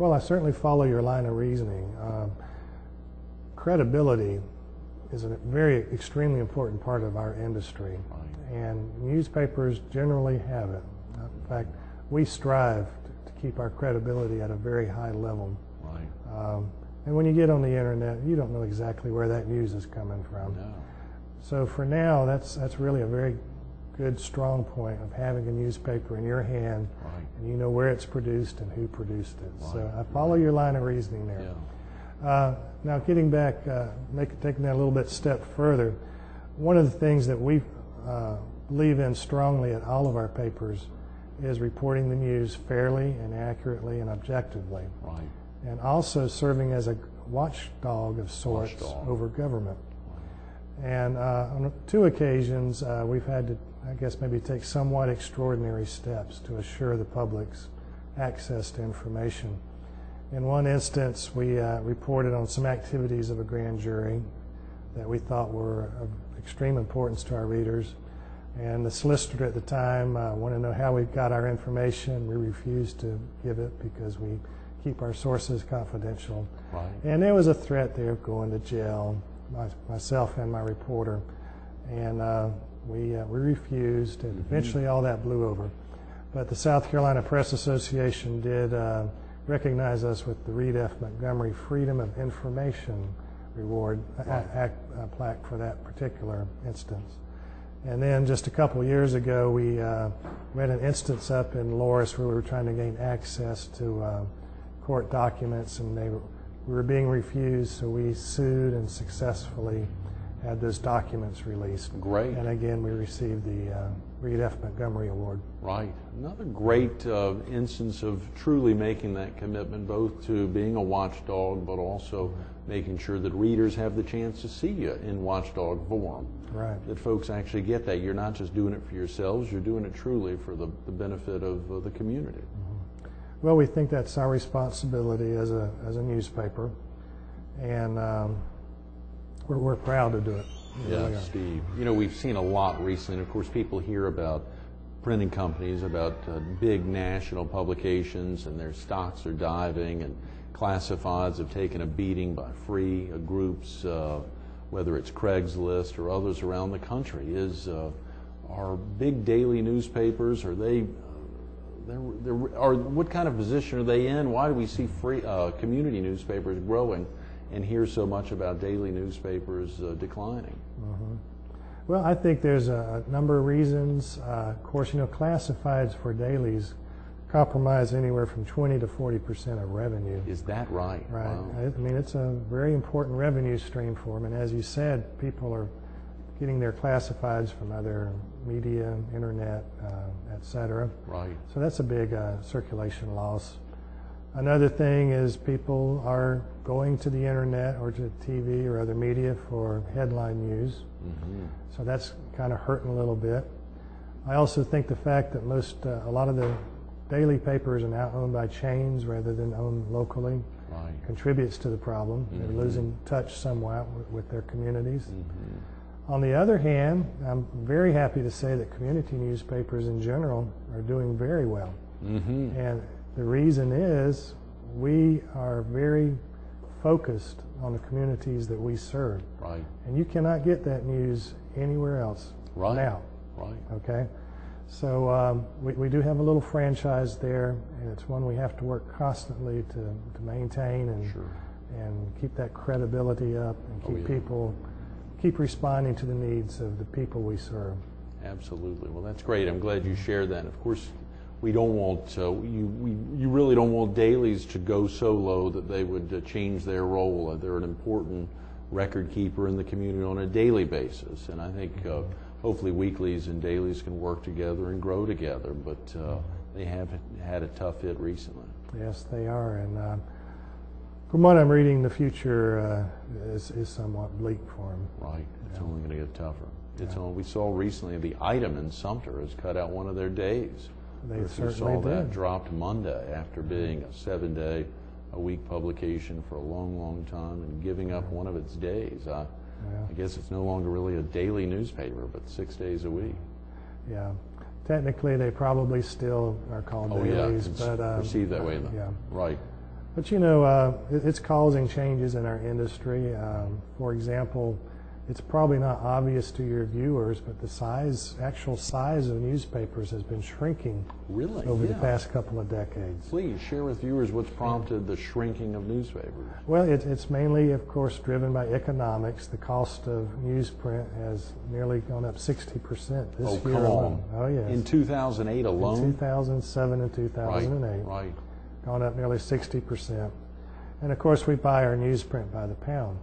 Well, I certainly follow your line of reasoning. Credibility is a very extremely important part of our industry, and newspapers generally have it. In fact, we strive to keep our credibility at a very high level. And when you get on the internet, you don't know exactly where that news is coming from. No. So for now, that's really a very good, strong point of having a newspaper in your hand, and you know where it's produced and who produced it. So I follow your line of reasoning there. Yeah. Now getting back, taking that a little bit step further, one of the things that we believe in strongly at all of our papers is reporting the news fairly and accurately and objectively. And also serving as a watchdog of sorts over government. And on 2 occasions, we've had to, I guess, maybe take somewhat extraordinary steps to assure the public's access to information. In one instance, we reported on some activities of a grand jury that we thought were of extreme importance to our readers. And the solicitor at the time wanted to know how we got our information. We refused to give it because we keep our sources confidential. And there was a threat there of going to jail, myself and my reporter. And we refused, and eventually all that blew over. But the South Carolina Press Association did recognize us with the Reed F. Montgomery Freedom of Information Reward plaque for that particular instance. And then just a couple of years ago, we had an instance up in Loris where we were trying to gain access to court documents, and we were being refused, so we sued and successfully had those documents released. Great. And again, we received the Reed F. Montgomery Award. Right. Another great instance of truly making that commitment, both to being a watchdog, but also making sure that readers have the chance to see you in watchdog form. Right. That folks actually get that. You're not just doing it for yourselves, you're doing it truly for the benefit of the community. Well, we think that's our responsibility as a newspaper, and we're proud to do it. Yeah, Steve. You know, we've seen a lot recently. Of course, people hear about printing companies, about big national publications, and their stocks are diving, and classifieds have taken a beating by free groups, whether it's Craigslist or others around the country. Are big daily newspapers, are they? What kind of position are they in? Why do we see free community newspapers growing and hear so much about daily newspapers declining? Well, I think there's a number of reasons. Of course, you know, classifieds for dailies compromise anywhere from 20 to 40% of revenue. Is that right? Right. Wow. I mean, it's a very important revenue stream for them. And as you said, people are getting their classifieds from other media, internet, et cetera. Right. So that's a big circulation loss. Another thing is people are going to the internet or to TV or other media for headline news. So that's kind of hurting a little bit. I also think the fact that a lot of the daily papers are now owned by chains rather than owned locally contributes to the problem. They're losing touch somewhat with their communities. On the other hand, I'm very happy to say that community newspapers in general are doing very well. And the reason is we are very focused on the communities that we serve. And you cannot get that news anywhere else now. Okay? So we do have a little franchise there, and it's one we have to work constantly to maintain and keep that credibility up and keep responding to the needs of the people we serve. Absolutely. Well, that's great. I'm glad you shared that. Of course, we don't want you really don't want dailies to go so low that they would change their role. They're an important record keeper in the community on a daily basis, and I think hopefully weeklies and dailies can work together and grow together. But they have had a tough hit recently. Yes, they are, and from what I'm reading, the future is somewhat bleak for them. Right. It's only going to get tougher. We saw recently the Item in Sumter has cut out one of their days. They certainly saw that dropped Monday after being a 7-day-a-week publication for a long, long time and giving up one of its days. I guess it's no longer really a daily newspaper, but 6 days a week. Yeah. Technically, they probably still are called dailies, it's but perceived that way. Right. But you know, it's causing changes in our industry. For example, it's probably not obvious to your viewers, but the actual size of newspapers has been shrinking over the past couple of decades. Please share with viewers what's prompted the shrinking of newspapers. Well, it's mainly, of course, driven by economics. The cost of newsprint has nearly gone up 60% this year alone. Oh, yes. In 2008 alone? In 2007 and 2008. Right. Gone up nearly 60%. And, of course, we buy our newsprint by the pound.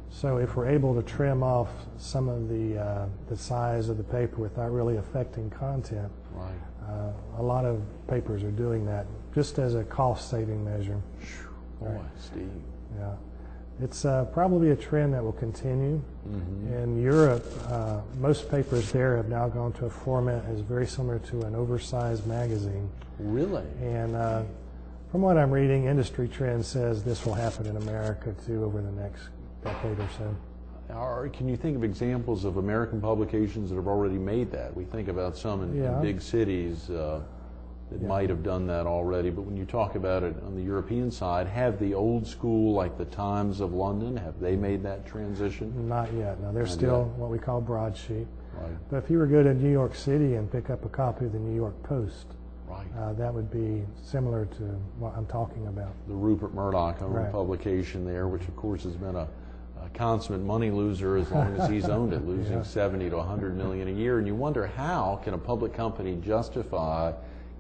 So if we're able to trim off some of the size of the paper without really affecting content, a lot of papers are doing that just as a cost-saving measure. Boy, Steve. Yeah. It's probably a trend that will continue. In Europe, most papers there have now gone to a format that's very similar to an oversized magazine. Really? And from what I'm reading, industry trend says this will happen in America too over the next decade or so. Can you think of examples of American publications that have already made that? We think about some in big cities that might have done that already, but when you talk about it on the European side, have the old school, like the Times of London, have they made that transition? Not yet. No, they're still what we call broadsheet. Right. But if you were to go to New York City and pick up a copy of the New York Post, that would be similar to what I'm talking about. The Rupert Murdoch publication there, which of course has been a consummate money loser as long as he's owned it, losing 70 to 100 million a year. And you wonder, how can a public company justify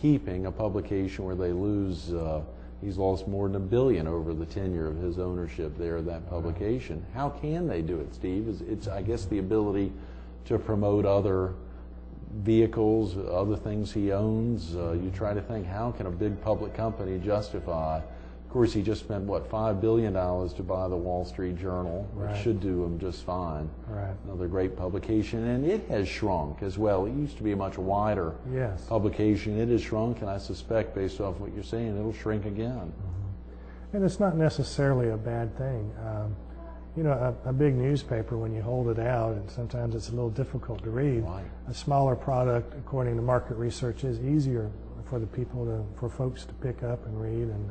keeping a publication where they lose, he's lost more than $1 billion over the tenure of his ownership there of that publication. How can they do it, Steve? It's I guess, the ability to promote other vehicles, other things he owns. You try to think, how can a big public company justify? Of course, he just spent, what, $5 billion to buy the Wall Street Journal, which should do him just fine. Another great publication, and it has shrunk as well. It used to be a much wider publication. It has shrunk, and I suspect, based off what you're saying, it'll shrink again. And it's not necessarily a bad thing. You know, a big newspaper, when you hold it out, and sometimes it's a little difficult to read. A smaller product, according to market research, is easier for the for folks to pick up and read and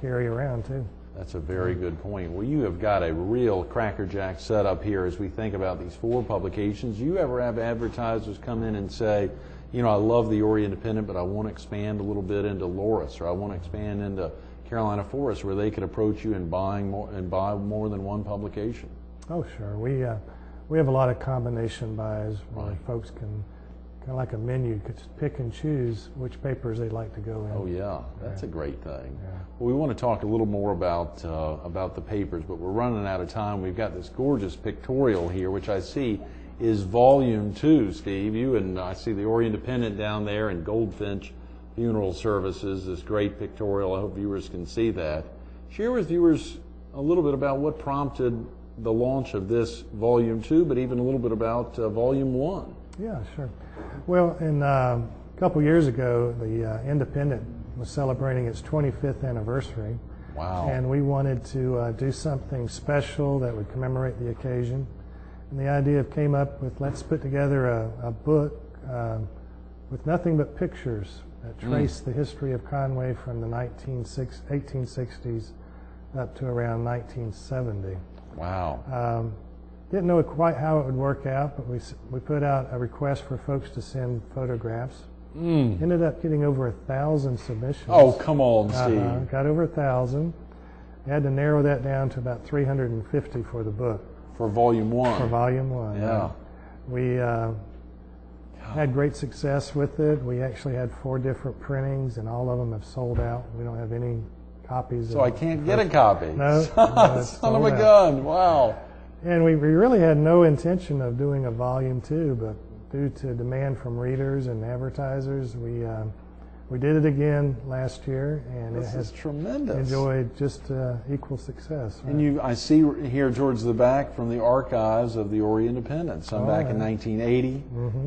carry around too. That's a very good point. Well, you have got a real crackerjack setup here as we think about these 4 publications. Do you ever have advertisers come in and say, you know, I love the Oriole Independent, but I want to expand a little bit into Loris, or I want to expand into Carolina Forest, where they could approach you and buy more than one publication? Oh, sure. We have a lot of combination buys where folks can, kind of like a menu, could pick and choose which papers they'd like to go in. Oh yeah, that's a great thing. Well, we want to talk a little more about the papers, but we're running out of time. We've got this gorgeous pictorial here, which I see is volume 2, Steve. You and I see the Oriole Independent down there, and Goldfinch Funeral Services, this great pictorial. I hope viewers can see that. Share with viewers a little bit about what prompted the launch of this volume 2, but even a little bit about volume 1. Yeah, sure. Well, a couple years ago, the Independent was celebrating its 25th anniversary. Wow. And we wanted to do something special that would commemorate the occasion. And the idea came up with, let's put together a book with nothing but pictures that trace the history of Conway from the 1860s up to around 1970. Wow. Didn't know quite how it would work out, but we put out a request for folks to send photographs. Ended up getting over 1,000 submissions. Oh, come on, Steve. Got over 1,000. Had to narrow that down to about 350 for the book. For volume 1. For volume 1. Yeah. We had great success with it. We actually had 4 different printings, and all of them have sold out. We don't have any copies. So I can't get a copy. No. Son of a gun. Wow. And we really had no intention of doing a volume 2, but due to demand from readers and advertisers, we did it again last year, and it has tremendous. Enjoyed just equal success. Right? And I see here towards the back from the archives of the Oriole Independent, some back in 1980,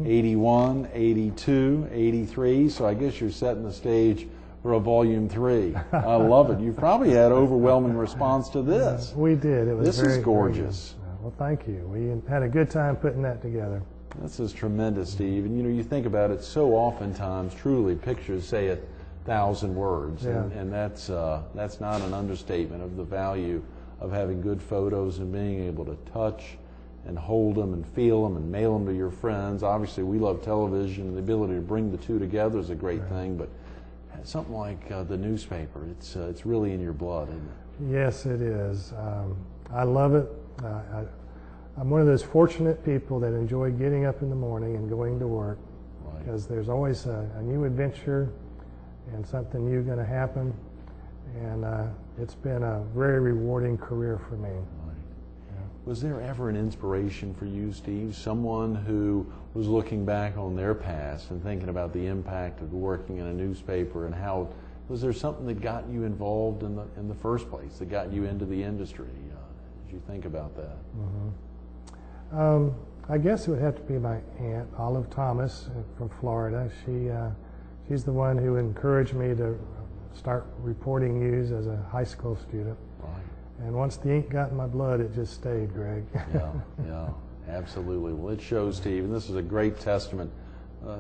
81, 82, 83. So I guess you're setting the stage for a volume 3. I love it. You've probably had overwhelming response to this. We did. It was this is gorgeous. Well, thank you. We had a good time putting that together. This is tremendous, Steve. And you think about it, so oftentimes, truly, pictures say 1,000 words, Yeah. and that's not an understatement of the value of having good photos and being able to touch and hold them and feel them and mail them to your friends. Obviously, we love television, and the ability to bring the two together is a great thing, but something like the newspaper, it's really in your blood, isn't it? Yes, it is. I love it. I'm one of those fortunate people that enjoy getting up in the morning and going to work, because there's always a new adventure and something new going to happen, and it's been a very rewarding career for me. Was there ever an inspiration for you, Steve? Someone who was looking back on their past and thinking about the impact of working in a newspaper, and how was there something that got you involved in the first place, that got you into the industry? As you think about that. I guess it would have to be my aunt, Olive Thomas, from Florida. She's the one who encouraged me to start reporting news as a high school student. And once the ink got in my blood, it just stayed, Greg. Yeah, absolutely. Well, it shows, Steve, and this is a great testament.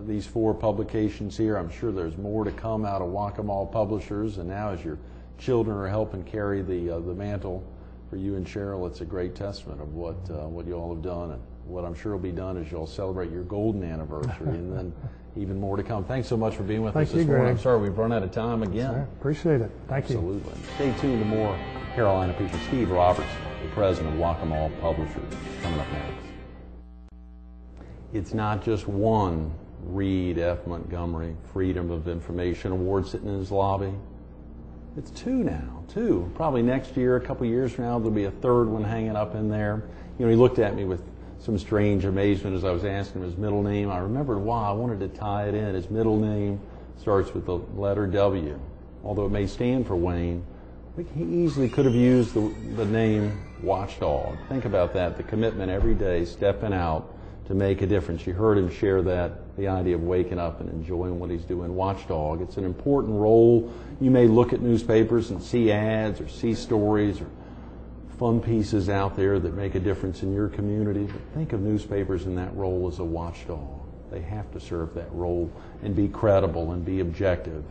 These 4 publications here, I'm sure there's more to come out of Waccamaw Publishers, and now as your children are helping carry the mantle for you and Cheryl, it's a great testament of what you all have done, and what I'm sure will be done is you'll celebrate your golden anniversary, and then even more to come. Thanks so much for being with us this morning. Greg. I'm sorry we've run out of time again. Right. Appreciate it. Thank you. Absolutely. Stay tuned to more Carolina People. Steve Robertson, the president of Waccamaw Publishers, coming up next. It's not just one Reed F. Montgomery Freedom of Information Award sitting in his lobby. It's 2 now, 2. Probably next year, a couple years from now, there'll be a 3rd one hanging up in there. You know, he looked at me with some strange amazement as I was asking him his middle name. I remembered why I wanted to tie it in. His middle name starts with the letter W. Although it may stand for Wayne, he easily could have used the name Watchdog. Think about that, the commitment every day, stepping out to make a difference. You heard him share that, the idea of waking up and enjoying what he's doing. Watchdog, it's an important role. You may look at newspapers and see ads or see stories or fun pieces out there that make a difference in your community, but think of newspapers in that role as a watchdog. They have to serve that role and be credible and be objective.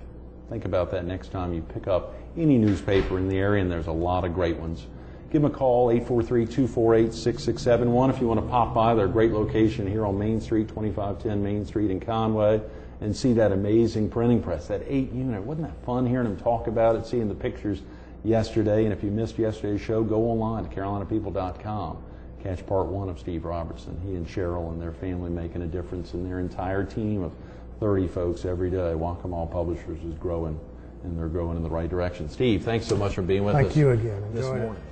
Think about that next time you pick up any newspaper in the area, and there's a lot of great ones. Give them a call, 843-248-6671. If you want to pop by their great location here on Main Street, 2510 Main Street in Conway, and see that amazing printing press, that 8-unit. Wasn't that fun hearing them talk about it, seeing the pictures yesterday? And if you missed yesterday's show, go online to carolinapeople.com. Catch part 1 of Steve Robertson. He and Cheryl and their family making a difference, in their entire team of 30 folks every day. Waccamaw Publishers is growing, and they're growing in the right direction. Steve, thanks so much for being with us. Thank you again. This Enjoyed it. morning.